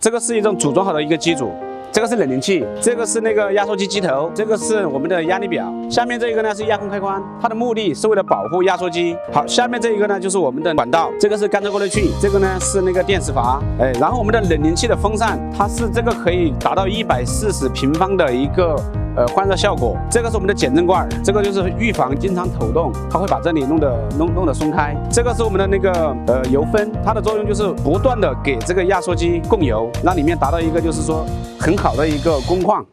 这个是一种组装好的一个机组。 这个是冷凝器，这个是那个压缩机机头，这个是我们的压力表，下面这一个呢是压控开关，它的目的是为了保护压缩机。好，下面这一个呢就是我们的管道，这个是干燥过滤器，这个呢是那个电磁阀，然后我们的冷凝器的风扇，它是这个可以达到140平方的一个换热效果。这个是我们的减震罐，这个就是预防经常抖动，它会把这里弄得松开。这个是我们的那个油分，它的作用就是不断的给这个压缩机供油，让里面达到一个就是说很好的一个工况。